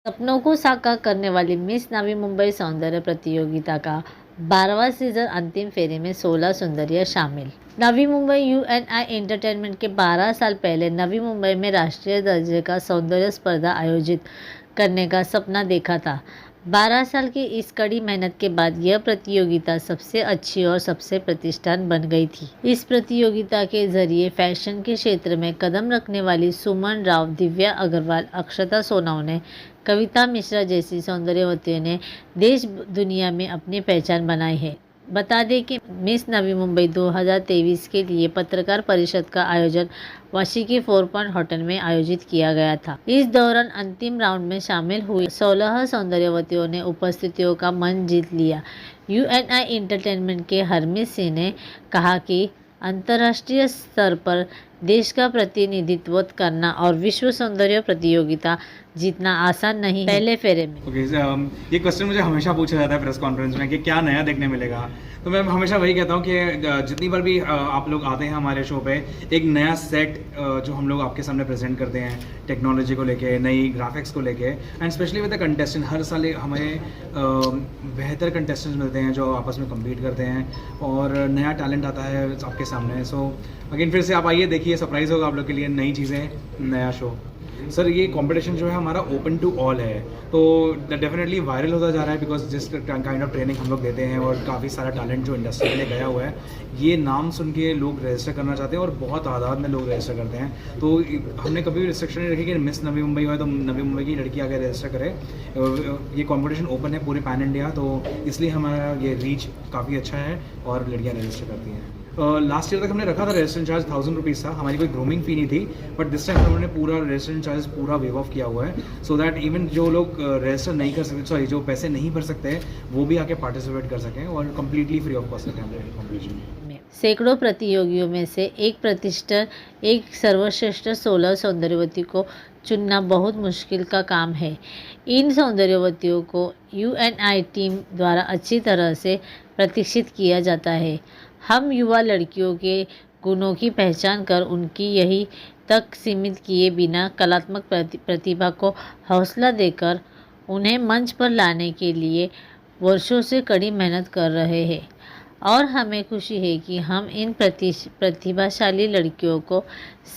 सपनों को साकार करने वाली मिस नवी मुंबई सौंदर्य प्रतियोगिता का 12वां सीजन अंतिम फेरे में 16 सुंदरियां शामिल। नवी मुंबई यूएनआई एंटरटेनमेंट के 12 साल पहले नवी मुंबई में राष्ट्रीय दर्जे का सौंदर्य स्पर्धा आयोजित करने का सपना देखा था। 12 साल की इस कड़ी मेहनत के बाद यह प्रतियोगिता सबसे अच्छी और सबसे प्रतिष्ठान बन गई थी। इस प्रतियोगिता के जरिए फैशन के क्षेत्र में कदम रखने वाली सुमन राव, दिव्या अग्रवाल, अक्षता सोनवने, कविता मिश्रा जैसी सौंदर्यवतियों ने देश दुनिया में अपनी पहचान बनाई है। बता दें कि मिस नवी मुंबई 2023 के लिए पत्रकार परिषद का आयोजन वाशी के 4 पॉइंट होटल में आयोजित किया गया था। इस दौरान अंतिम राउंड में शामिल हुई 16 सौंदर्यवतियों ने उपस्थितियों का मन जीत लिया। यूएनआई एंटरटेनमेंट के हरमीत सिंह ने कहा कि अंतर्राष्ट्रीय स्तर पर देश का प्रतिनिधित्व करना और विश्व सौंदर्य प्रतियोगिता जीतना आसान नहीं। पहले फेरे में ये क्वेश्चन मुझे हमेशा पूछा जाता है प्रेस कॉन्फ्रेंस में कि क्या नया देखने मिलेगा। तो मैं हमेशा वही कहता हूँ कि जितनी बार भी आप लोग आते हैं हमारे शो पे, एक नया सेट जो हम लोग आपके सामने प्रेजेंट करते हैं, टेक्नोलॉजी को लेके, नई ग्राफिक्स को लेके, and specially with the contestant. हर साल हमें बेहतर कंटेस्टेंट्स मिलते हैं जो आपस में कम्पीट करते हैं और नया टैलेंट आता है आपके सामने। सो अगेन फिर से आप आइए, देखिए, सरप्राइज़ होगा आप लोग के लिए, नई चीज़ें, नया शो। सर, ये कंपटीशन जो है हमारा ओपन टू ऑल है, तो डेफिनेटली वायरल होता जा रहा है बिकॉज जिस काइंड ऑफ ट्रेनिंग हम लोग देते हैं और काफ़ी सारा टैलेंट जो इंडस्ट्री में गया हुआ है, ये नाम सुन के लोग रजिस्टर करना चाहते हैं और बहुत तादाद में लोग रजिस्टर करते हैं। तो हमने कभी भी रिस्ट्रिक्शन नहीं रखी कि मिस नवी मुंबई हो तो नवी मुंबई की लड़की आगे रजिस्टर करे। ये कंपटीशन ओपन है पूरे पैन इंडिया, तो इसलिए हमारा ये रीच काफ़ी अच्छा है और लड़कियाँ रजिस्टर करती हैं। लास्ट ईयर तक हमने रखा था रजिस्ट्रेशन चार्ज 1000 रुपीज़ था, हमारी कोई ग्रूमिंग फ़ी नहीं थी, बट दिस टाइम हमने पूरा रजिस्ट्रेशन चार्ज पूरा वेव ऑफ किया हुआ है, सो दैट इवन जो लोग रजिस्टर नहीं कर सकते, सॉरी, जो पैसे नहीं भर सकते वो भी आके पार्टिसिपेट कर सकें और कम्प्लीटली फ्री ऑफ कॉस्ट रखें हमारे कॉम्पिटिशन में। सैकड़ों प्रतियोगियों में से एक सर्वश्रेष्ठ 16 सौंदर्यवती को चुनना बहुत मुश्किल का काम है। इन सौंदर्यवतियों को यूएनआई टीम द्वारा अच्छी तरह से प्रशिक्षित किया जाता है। हम युवा लड़कियों के गुणों की पहचान कर उनकी यही तक सीमित किए बिना कलात्मक प्रतिभा को हौसला देकर उन्हें मंच पर लाने के लिए वर्षों से कड़ी मेहनत कर रहे हैं और हमें खुशी है कि हम इन प्रतिभाशाली लड़कियों को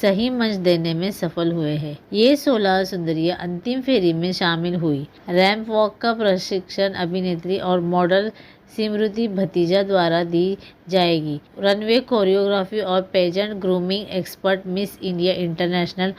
सही मंच देने में सफल हुए हैं। ये 16 सुंदरियां अंतिम फेरी में शामिल हुई। रैंप वॉक का प्रशिक्षण अभिनेत्री और मॉडल स्मृति भतीजा द्वारा दी जाएगी। रनवे कोरियोग्राफी और pageant grooming expert Miss India International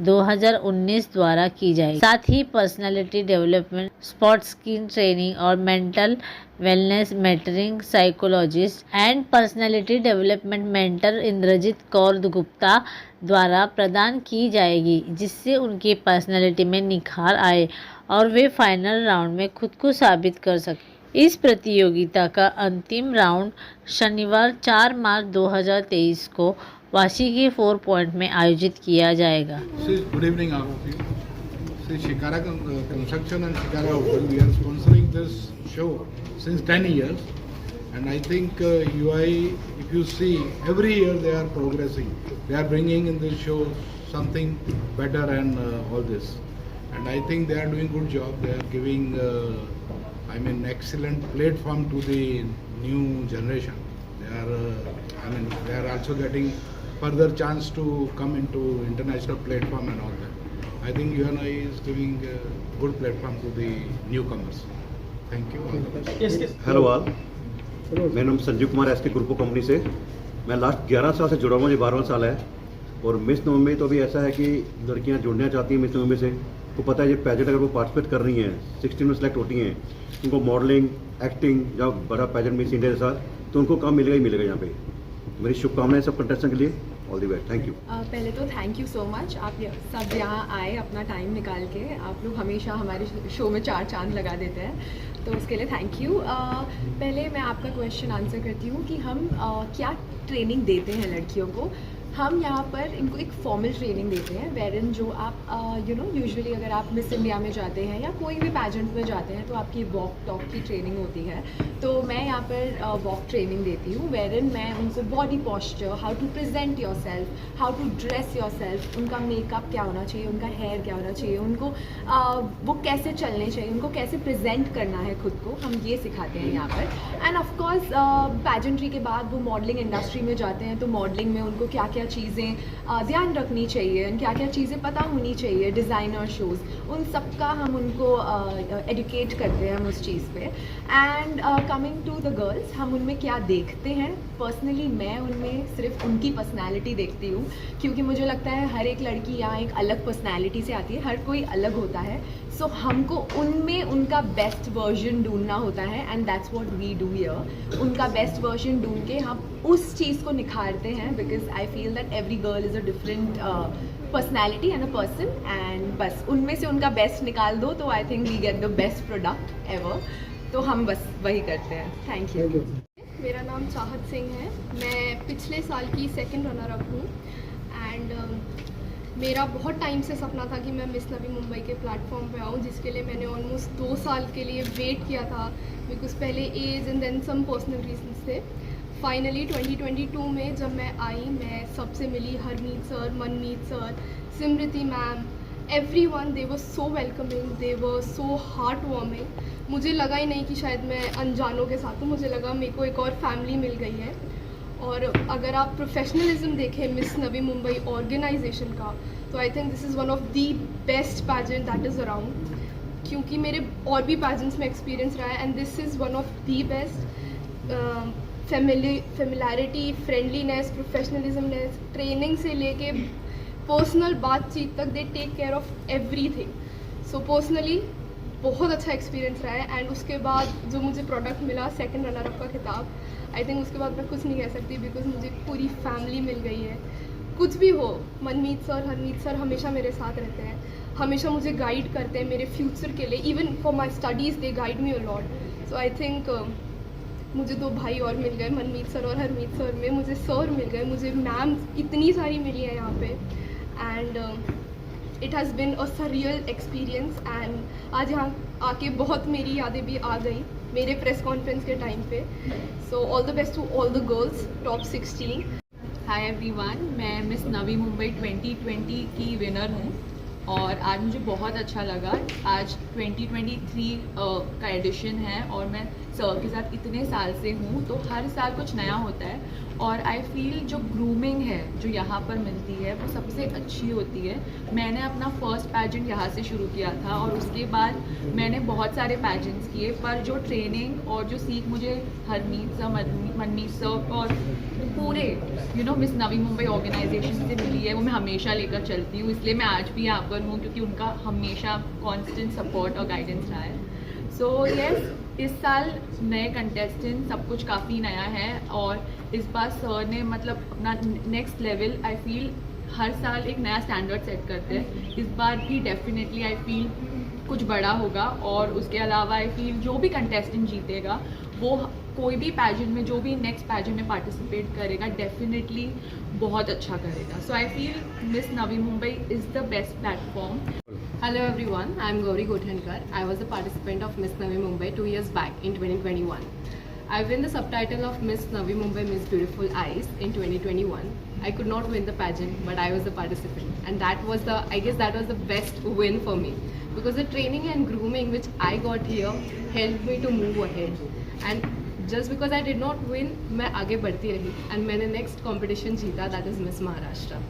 2019 द्वारा की जाएगी। साथ ही personality development, sports skin training और mental wellness mentoring psychologist and personality development mentor Inderjeet Kaur Gupta द्वारा प्रदान की जाएगी, जिससे उनकी पर्सनालिटी में निखार आए और वे फाइनल राउंड में खुद को साबित कर सकें। इस प्रतियोगिता का अंतिम राउंड शनिवार 4 मार्च 2023 को वाशी के 4 पॉइंट में आयोजित किया जाएगा। Good evening, all of you. See, Shikara Construction and Shikara Hotel, we are sponsoring this show since 10 years, and I think UI, if you see, every year they are progressing. They are bringing in this show something better and all this, and I think they are doing good job. They are giving excellent platform to the new generation. They are also getting further chance to come into international platform and all that. I think UNI is giving a good platform to the newcomers. Thank you. Hello all, मेरा नाम Sanjeev Kumar S के group of company से। मैं last 11 साल से जुड़ा हुआ, मुझे 12वां साल है। और मिस नवंबई तो अभी ऐसा है कि लड़कियां जुड़ना चाहती हैं मिस नवंबई से। तो पता है ये पैजेंट अगर वो पार्टिसिपेट कर रही हैं, 16 में सेलेक्ट होती हैं, उनको मॉडलिंग, एक्टिंग या बड़ा पैजेंट मिस इंडिया के साथ, तो उनको काम मिलेगा ही मिलेगा यहाँ पे। मेरी शुभकामनाएं सब कंटेस्टेंट के लिए। All the best. Thank you. पहले तो थैंक यू सो मच, आप सब यहाँ आए अपना टाइम निकाल के। आप लोग हमेशा हमारे शो में 4 चांद लगा देते हैं, तो उसके लिए थैंक यू। पहले मैं आपका क्वेश्चन आंसर करती हूँ कि हम क्या ट्रेनिंग देते हैं लड़कियों को। हम यहाँ पर इनको एक फॉर्मल ट्रेनिंग देते हैं, वेरिन जो आप यूजुअली अगर आप मिस इंडिया में जाते हैं या कोई भी पैजेंट में जाते हैं तो आपकी वॉक टॉक की ट्रेनिंग होती है। तो मैं यहाँ पर वॉक ट्रेनिंग देती हूँ, वेरिन मैं उनको body posture, how to present yourself, how to dress yourself, उनका मेकअप क्या होना चाहिए, उनका हेयर क्या होना चाहिए, उनको वो कैसे चलने चाहिए, उनको कैसे प्रेजेंट करना है खुद को, हम ये सिखाते हैं यहाँ पर। एंड ऑफ कोर्स पैजेंट्री के बाद वो मॉडलिंग इंडस्ट्री में जाते हैं तो मॉडलिंग में उनको क्या क्या चीज़ें ध्यान रखनी चाहिए, क्या क्या चीज़ें पता होनी चाहिए, डिज़ाइनर शोज़, उन सब का हम उनको एडुकेट करते हैं हम उस चीज़ पे। And coming to the girls, हम उनमें क्या देखते हैं, पर्सनली मैं उनमें सिर्फ उनकी पर्सनैलिटी देखती हूँ, क्योंकि मुझे लगता है हर एक लड़की यहाँ एक अलग पर्सनैलिटी से आती है, हर कोई अलग होता है। सो हमको उनमें उनका बेस्ट वर्जन ढूंढना होता है and that's what we do here. उनका बेस्ट वर्जन ढूंढ के हम उस चीज़ को निखारते हैं, because I feel that every girl is a different personality and a person, and बस उनमें से उनका बेस्ट निकाल दो तो I think we get the best product ever. तो हम बस वही करते हैं। Thank you. मेरा नाम चाहत सिंह है, मैं पिछले साल की सेकंड रनर अप हूँ एंड मेरा बहुत टाइम से सपना था कि मैं मिस नवी मुंबई के प्लेटफॉर्म पे आऊँ, जिसके लिए मैंने ऑलमोस्ट 2 साल के लिए वेट किया था, बिकॉज पहले age and then some personal reasons थे। फाइनली 2022 में जब मैं आई, मैं सबसे मिली, Harmeet sir, Manmeet sir, Smriti ma'am, everyone, they were so welcoming, they were so heartwarming। मुझे लगा ही नहीं कि शायद मैं अनजानों के साथ हूँ, मुझे लगा मेरे को एक और फैमिली मिल गई है। और अगर आप प्रोफेशनलिज्म देखें मिस नवी मुंबई ऑर्गेनाइजेशन का, तो I think this is one of the best pageant that is around, क्योंकि मेरे और भी पैजेंट्स में एक्सपीरियंस रहा है and this is one of the best. Familiarity, friendliness, professionalismness, training से लेके पर्सनल बातचीत तक, they take care of everything. So personally बहुत अच्छा एक्सपीरियंस रहा है। एंड उसके बाद जो मुझे प्रोडक्ट मिला, सेकंड रनर अप का खिताब, आई थिंक उसके बाद मैं कुछ नहीं कह सकती, बिकॉज मुझे पूरी फैमिली मिल गई है। कुछ भी हो, मनमीत सर, हरमीत सर हमेशा मेरे साथ रहते हैं, हमेशा मुझे गाइड करते हैं मेरे फ्यूचर के लिए, even for my studies they guide me a lot. So I think मुझे 2 भाई और मिल गए, मनमीत सर और हरमीत सर में, मुझे सर मिल गए, मुझे मैम इतनी सारी मिली है यहाँ पे, and it has been a surreal experience. And आज यहाँ आके बहुत मेरी यादें भी आ गई मेरे प्रेस कॉन्फ्रेंस के टाइम पे। So all the best to all the girls top 16। Hi everyone, मैं मिस नवी मुंबई 2020 की विनर हूँ और आज मुझे बहुत अच्छा लगा। आज 2023 का एडिशन है और मैं सर के साथ इतने साल से हूँ, तो हर साल कुछ नया होता है और आई फील जो ग्रूमिंग है जो यहाँ पर मिलती है वो सबसे अच्छी होती है। मैंने अपना फर्स्ट पैजेंट यहाँ से शुरू किया था और उसके बाद मैंने बहुत सारे पैजेंट्स किए, पर जो ट्रेनिंग और जो सीख मुझे हरमीत सर, मनमीत सर और पूरे मिस नवी मुंबई ऑर्गेनाइजेशन से मिली है, वो मैं हमेशा लेकर चलती हूँ। इसलिए मैं आज भी यहाँ पर हूँ क्योंकि उनका हमेशा कॉन्स्टेंट सपोर्ट और गाइडेंस रहा है। सो यस, इस साल नए कंटेस्टेंट, सब कुछ काफ़ी नया है और इस बार सर ने मतलब अपना नेक्स्ट लेवल, आई फील हर साल एक नया स्टैंडर्ड सेट करते हैं। इस बार भी डेफिनेटली आई फील कुछ बड़ा होगा और उसके अलावा आई फील जो भी कंटेस्टेंट जीतेगा वो कोई भी पैजेंट में, जो भी नेक्स्ट पैजेंट में पार्टिसिपेट करेगा, डेफिनेटली बहुत अच्छा करेगा। So I feel Miss Navi Mumbai is the best platform. Hello everyone, I am Gauri Gothankar. I was a participant of Miss Navi Mumbai 2 years back in 2021. I won the subtitle of Miss Navi Mumbai Miss Beautiful Eyes in 2021. I could not win the pageant, but I was a participant, and that was I guess that was the best win for me, because the training and grooming which I got here helped me to move ahead. And just because I did not win, मैं आगे बढ़ती रही and मैंने next competition जीता, that is Miss Maharashtra,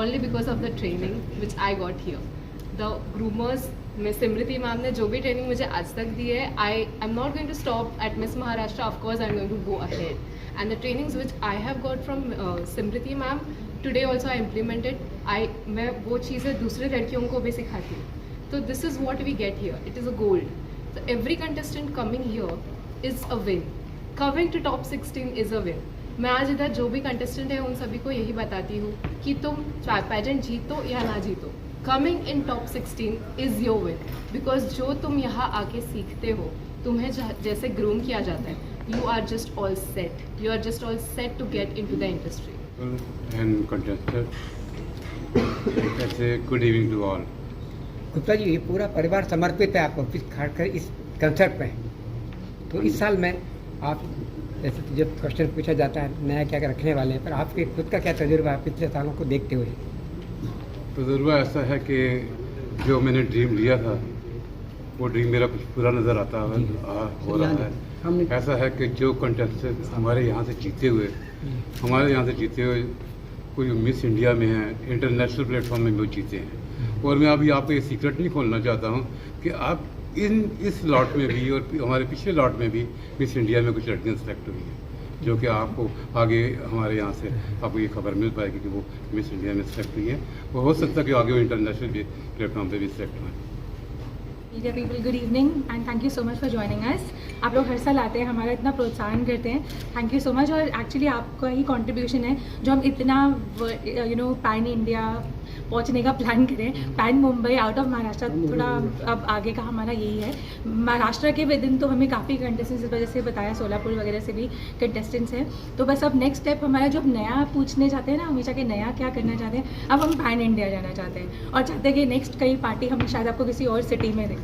only because of the training which I got here. The groomers, Miss Simriti ma'am ने जो भी training मुझे आज तक दी है, I am not going to stop at Miss Maharashtra. Of course, I am going to go ahead. And the trainings which I have got from Simriti ma'am, today also I implemented. मैं वो चीज़ें दूसरे लड़कियों को भी सिखाती हूँ. So this is what we get here. It is a gold. So every contestant coming here is a win. Coming to top 16 is a win. मैं आज इधर जो भी कंटेस्टेंट है उन सभी को यही बताती हूँ कि तुम पैजेंट जीतो या ना जीतो, coming in top 16 is your win, because जो तुम यहाँ आके सीखते हो, तुम्हें जैसे ग्रूम किया जाता है, you are just all set to get in to the industry. and contested. Let's say good evening to all. Gupta ji, ये पूरा परिवार समर्पित है आपको खासकर इस कंसर्ट पे। तो इस साल में आप जैसे तो जब क्वेश्चन पूछा जाता है नया क्या क्या रखने वाले हैं, पर आपके खुद का क्या तजुर्बा है पिछले सालों को देखते हुए? तजुर्बा ऐसा है कि जो मैंने ड्रीम लिया था वो ड्रीम मेरा कुछ पूरा नज़र आता हो रहा है। ऐसा है कि जो कंटेस्टेंट हमारे यहाँ से जीते हुए कोई मिस इंडिया में है, इंटरनेशनल प्लेटफॉर्म में वो जीते हैं। और मैं अभी आपको ये सीक्रेट नहीं खोलना चाहता हूँ कि आप इस लॉट में भी और हमारे पिछले लॉट में भी मिस इंडिया में कुछ लड़कियाँ सेलेक्ट हुई हैं, जो कि आपको आगे हमारे यहाँ से आपको ये खबर मिल पाएगी कि वो मिस इंडिया में सेलेक्ट हुई है। वो हो सकता है कि आगे वो इंटरनेशनल प्लेटफॉर्म पे भी सेलेक्ट हुए। Media people, good evening and thank you so much for joining us. आप लोग हर साल आते हैं, हमारा इतना प्रोत्साहन करते हैं, थैंक यू सो मच। और एक्चुअली आपका ही कंट्रीब्यूशन है जो हम इतना पैन इंडिया पहुंचने का प्लान करें। Pan Mumbai out of Maharashtra थोड़ा अब आगे का हमारा यही है। महाराष्ट्र के विद इन तो हमें काफ़ी कंटेस्टेंट्स, इस वजह से बताया सोलापुर वगैरह से भी कंटेस्टेंट्स हैं। तो बस अब नेक्स्ट स्टेप हमारा जो नया पूछने चाहते हैं ना हमेशा कि नया क्या करना चाहते हैं, अब हम पैन इंडिया जाना चाहते हैं और चाहते हैं कि नेक्स्ट कई पार्टी हम शायद आपको किसी और सिटी में दें।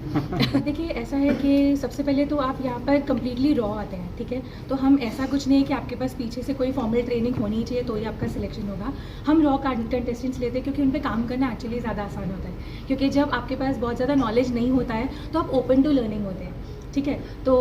देखिए ऐसा है कि सबसे पहले तो आप यहाँ पर कम्प्लीटली रॉ आते हैं, ठीक है। तो हम ऐसा कुछ नहीं है कि आपके पास पीछे से कोई फॉर्मल ट्रेनिंग होनी चाहिए तो ही आपका सिलेक्शन होगा। हम रॉ कंटेस्टेंट्स लेते हैं क्योंकि उन पर काम करना एक्चुअली ज़्यादा आसान होता है, क्योंकि जब आपके पास बहुत ज़्यादा नॉलेज नहीं होता है तो आप ओपन टू लर्निंग होते हैं, ठीक है। तो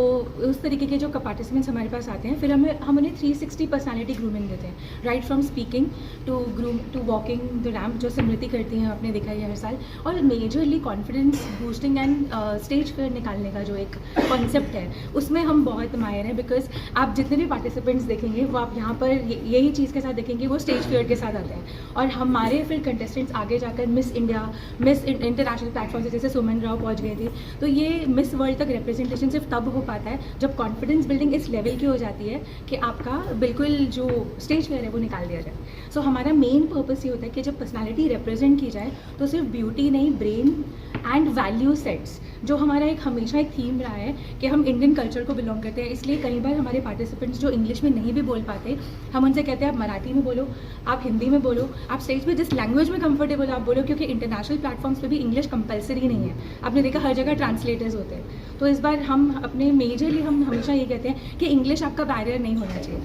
उस तरीके के जो पार्टिसिपेंट्स हमारे पास आते हैं, फिर हम उन्हें 360 पर्सनालिटी ग्रूमिंग देते हैं, right from speaking to walking the ramp, जो स्मृति करती हैं, आपने देखा है हर साल। और majorly confidence boosting and stage fear निकालने का जो एक कॉन्सेप्ट है उसमें हम बहुत माहिर हैं। बिकॉज आप जितने भी पार्टिसिपेंट्स देखेंगे वो आप यहाँ पर यही चीज़ के साथ देखेंगे, वो स्टेज फियर के साथ आते हैं। और हमारे फिर कंटेस्टेंट्स आगे जाकर miss India, miss international platform से जैसे सुमन राव पहुँच गई थी, तो ये मिस वर्ल्ड तक रिप्रेजेंटेशन सिर्फ तब हो पाता है जब कॉन्फिडेंस बिल्डिंग इस लेवल की हो जाती है कि आपका बिल्कुल जो स्टेज फेयर है वो निकाल दिया जाए। सो हमारा मेन पर्पस ये होता है कि जब पर्सनालिटी रिप्रेजेंट की जाए तो सिर्फ ब्यूटी नहीं, ब्रेन एंड वैल्यू सेट्स, जो हमारा एक हमेशा एक थीम रहा है कि हम इंडियन कल्चर को बिलोंग करते हैं। इसलिए कई बार हमारे पार्टिसिपेंट्स जो इंग्लिश में नहीं भी बोल पाते, हम उनसे कहते हैं आप मराठी में बोलो, आप हिंदी में बोलो, आप स्टेज पे जिस लैंग्वेज में कंफर्टेबल आप बोलो, क्योंकि इंटरनेशनल प्लेटफॉर्म्स पे भी इंग्लिश कंपलसरी नहीं है। आपने देखा हर जगह ट्रांसलेटर्स होते हैं। तो इस बार हम अपने मेजरली हम हमेशा ये कहते हैं कि इंग्लिश आपका बैरियर नहीं होना चाहिए।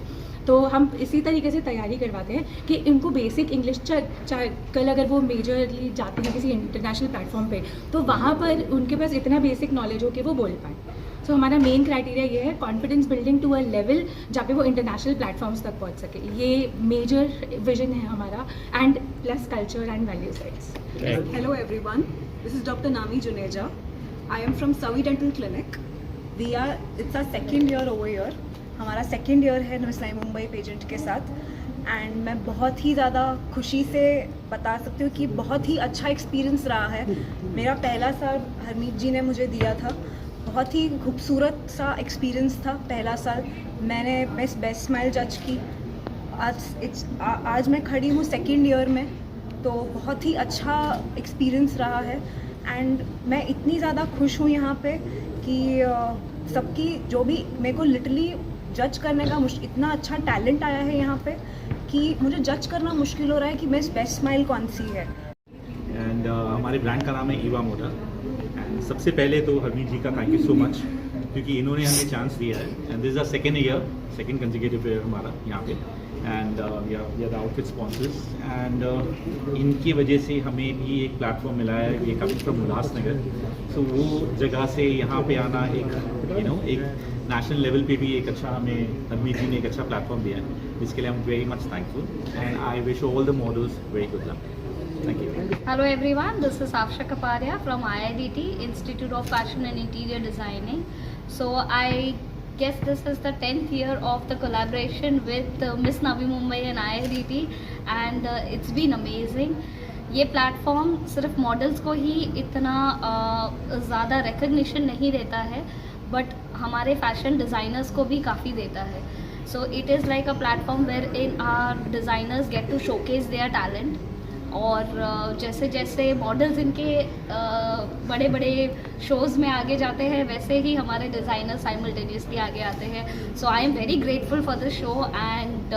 तो हम इसी तरीके से तैयारी करवाते हैं कि इनको बेसिक इंग्लिश, कल अगर वो मेजरली जाते हैं किसी इंटरनेशनल प्लेटफॉर्म पे तो वहाँ पर उनके पास इतना बेसिक नॉलेज हो कि वो बोल पाए। सो हमारा मेन क्राइटेरिया ये है confidence building to a level जहाँ पे वो इंटरनेशनल प्लेटफॉर्म्स तक पहुँच सके। ये मेजर विजन है हमारा, and plus culture and value sides. Hello everyone, this is Dr. Nami Juneja. I am from Savi Dental Clinic. It's our second year over here. हमारा सेकेंड ईयर है miss Navi Mumbai pageant के साथ, and मैं बहुत ही ज़्यादा खुशी से बता सकती हूँ कि बहुत ही अच्छा एक्सपीरियंस रहा है। मेरा पहला साल हरमीत जी ने मुझे दिया था, बहुत ही खूबसूरत सा एक्सपीरियंस था पहला साल। मैंने बेस्ट स्माइल जज की। आज मैं खड़ी हूँ सेकेंड ईयर में, तो बहुत ही अच्छा एक्सपीरियंस रहा है। एंड मैं इतनी ज़्यादा खुश हूँ यहाँ पे कि सबकी जो भी मेरे को लिटरली जज करने का इतना अच्छा टैलेंट आया है यहाँ पे कि मुझे जज करना मुश्किल हो रहा है कि मेरी बेस्ट स्माइल कौन सी है। एंड हमारे ब्रांड का नाम है ईवा मोटा। एंड सबसे पहले तो हरमीत जी का थैंक यू सो मच, क्योंकि इन्होंने हमें चांस दिया है। And this is the second consecutive year हमारा यहाँ पे। And we are the outfit sponsors, and इनकी वजह से हमें भी एक प्लेटफॉर्म मिला है। ये कमिंग फ्रॉम उल्लासनगर, सो वो जगह से यहाँ पे आना एक एक नेशनल लेवल पे भी एक अच्छा, हमें हरमीत जी ने एक अच्छा प्लेटफॉर्म दिया है, जिसके लिए आई am very much thankful. And I wish all the models very good luck. Thank you. Hello everyone, this is Afsha Kaparia from IIDT, Institute of Fashion and Interior Designing. So I guess this is the 10th year of the collaboration with Miss Navi Mumbai and IIDT, and it's been amazing. ये platform सिर्फ models को ही इतना ज़्यादा recognition नहीं देता है, but हमारे fashion designers को भी काफ़ी देता है। So it is like a platform where in our designers get to showcase their talent. और जैसे जैसे मॉडल्स इनके बड़े बड़े शोज़ में आगे जाते हैं, वैसे ही हमारे डिज़ाइनर साइमल्टेनियसली आगे आते हैं। So I am very grateful for this show, and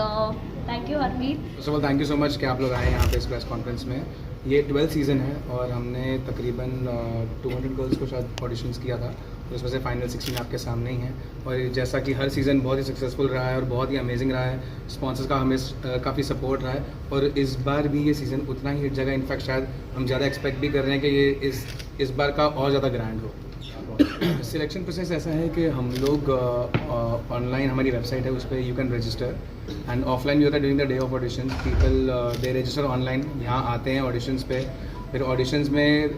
thank you Harmeet. First of all thank you so much कि आप लोग आए यहाँ पे इस प्रेस कॉन्फ्रेंस में। ये 12th सीज़न है और हमने तकरीबन 200 गर्ल्स को शायद ऑडिशंस किया था, तो उसमें से फाइनल 16 आपके सामने ही हैं। और जैसा कि हर सीज़न बहुत ही सक्सेसफुल रहा है और बहुत ही अमेजिंग रहा है, स्पॉन्सर्स का हमें काफ़ी सपोर्ट रहा है और इस बार भी ये सीज़न उतना ही हिट जाएगा। इनफैक्ट शायद हम ज़्यादा एक्सपेक्ट भी कर रहे हैं कि ये इस बार का और ज़्यादा ग्रैंड हो। सिलेक्शन प्रोसेस ऐसा है कि हम लोग ऑनलाइन हमारी वेबसाइट है, उस पर you can register and offline भी होता है during the day of audition. People they register online, यहाँ आते हैं ऑडिशंस पे। फिर ऑडिशंस में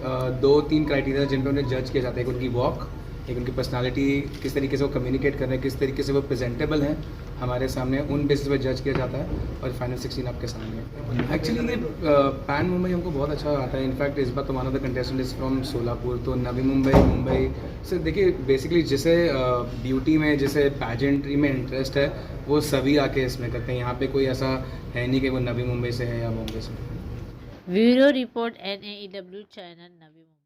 2-3 क्राइटेरिया जिन पर उन्हें जज किया जाता है, एक उनकी वॉक, एक उनकी पर्सनालिटी, किस तरीके से वो कम्युनिकेट कर रहे हैं, किस तरीके से वो प्रेजेंटेबल हैं हमारे सामने, उन बेसिस पे जज किया जाता है और फाइनल 16 आपके सामने है। एक्चुअली ये पैन मुंबई हमको बहुत अच्छा आता है। इनफैक्ट इस बार तो one of the contestant is from Solapur, तो नवी मुंबई से देखिए बेसिकली जिसे ब्यूटी में, जिसे पैजेंट्री में इंटरेस्ट है, वो सभी आके इसमें करते हैं। यहाँ पे कोई ऐसा है नहीं कि वो नवी मुंबई से है या बॉम्बे से। Bureau report NAEW channel Navi Mumbai.